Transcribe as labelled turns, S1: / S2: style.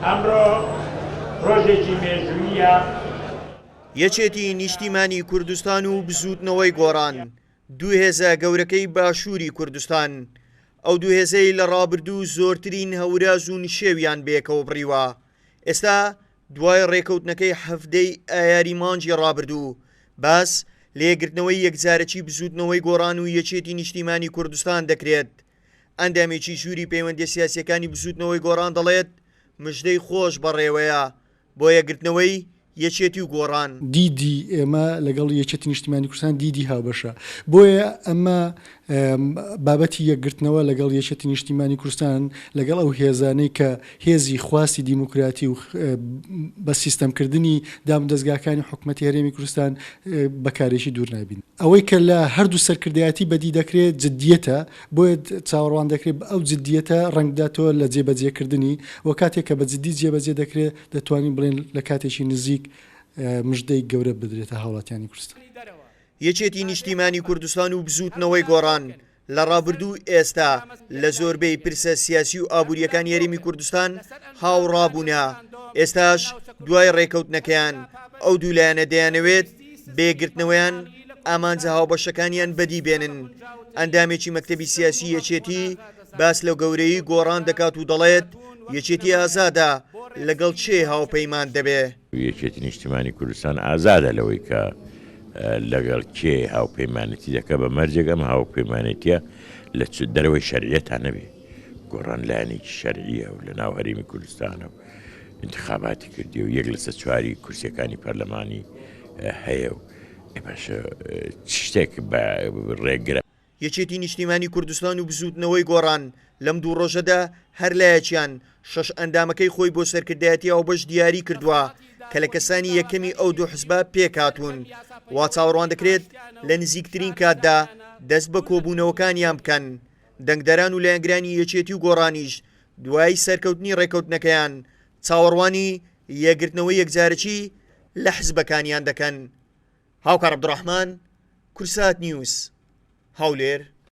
S1: ئەمڕۆ ڕۆژێکی مێژوویە
S2: یەکێتی نیشتیمانی کوردستان و بزوتنەوەی گۆڕان دوو هێزە گەورەکەی باشووری کوردستان ئەو دوو هێزەی لە ڕابردوو زۆرترین هەوراز و نشێویان بێکەوە بڕیوە. ئێستا دوای ڕێکەوتنەکەی هەفتەی ئایاری مانجی ڕابردوو باس لێگرتنەوەی یەکجارەکی بزوتنەوەی گۆڕان و یەکێتی نیشتیمانی کوردستان دەکرێت. ئەندامێکی ژووری پەیوەندی سیاسیەکانی بزوتنەوەی گۆڕان دەڵێت مژدەی خۆش بەڕێوەیە بۆ یەکگرتنەوەی یەکێتی و گۆڕان.
S3: دیدی ئێمە لەگەڵ یەکێتی نیشتیمانی کوردستان دیدی هاوبەشە، بۆیە ئەمە بابەتی یەکگرتنەوە لەگەڵ یەکێتی نیشتیمانی کوردستان لەگەڵ ئەو هێزانەی کە هێزی خواستی دیموکراتی و بە سیستەمکردنی دام دەستگاکانی حکوومەتی هەرێمی کوردستان بەکارێکی دوور نابین. ئەوەی کە لە هەردوو سەرکردایەتی بەدی دەکرێت جددیەتە، بۆیە چاوەڕوان دەکرێت ئەو جددیەتە ڕەنگداتەوە لە جێبەجێکردنی و کاتێک کە بە جددی جێبەجێ دەکرێت دەتوانین بڵێن لە کاتێکی نزیک مژدەی گەورە بدرێتە هاوڵاتیانی کوردستان.
S2: یەکێتی نیشتیمانی کوردستان و بزوتنەوەی گۆڕان لە ڕابردوو ئێستا لە زۆربەی پرسە سیاسی و ئابوووریەکانی هەرێمی کوردستان هاوڕابوونە. ئێستاش دوای ڕێکەوتنەکەیان ئەو دوولایەنە دەیانەوێت بێگرتنەوەیان ئامانجە هاوبەشەکانیان بەدی بێنن. ئەندامێکی مەکتەبی سیاسی یەکێتی باس لەو گەورەی گۆڕان دەکات و دەڵێت یەکێتی ئازادە لەگەڵ چێ هاوپەیمان دەبێ.
S4: یەکێتی نیشتیمانی کوردستان ئازادە لەوەی کە لەگەڵ کێ هاوپەیمانەتی دەکە بە مەرجێک ئەم هاوپەیمانێتیە لە دەرەوەی شەریعەتان نەبێ. گۆڕان لایەنێکی شەرعیە و لە ناو هەرێمی کوردستانە و انتخاباتی کردی و یەک لەسەر چواری کورسیەکانی پەرلەمانی هەیە و پاشە شتێک بە ڕێگرە.
S2: یەکێتی نیشتیمانی کوردستان و بزوتنەوەی گۆڕان لەم دوو ڕۆژەدا هەر لایەکیان 6 ئەندامەکەی خۆی بۆ سەرکردایەتی ئەوبەش دیاری کردووە کە لە کەسانی یەکەمی ئەو دوو حزبە پێکهاتوون. وا چاوەڕوان دەکرێت لە نزیکترین کاتدا دەست بە کۆبوونەوەکانیان بکەن. دەنگدەران و لایەنگرانی یەکێتی و گۆڕانیش دوای سەرکەوتنی ڕێکەوتنەکەیان چاوەڕوانی یەکگرتنەوەی یەکجارەکی لە حزبەکانیان دەکەن. هاوکار عەبدوڕەحمان، کورسات نیوز، هەولێر.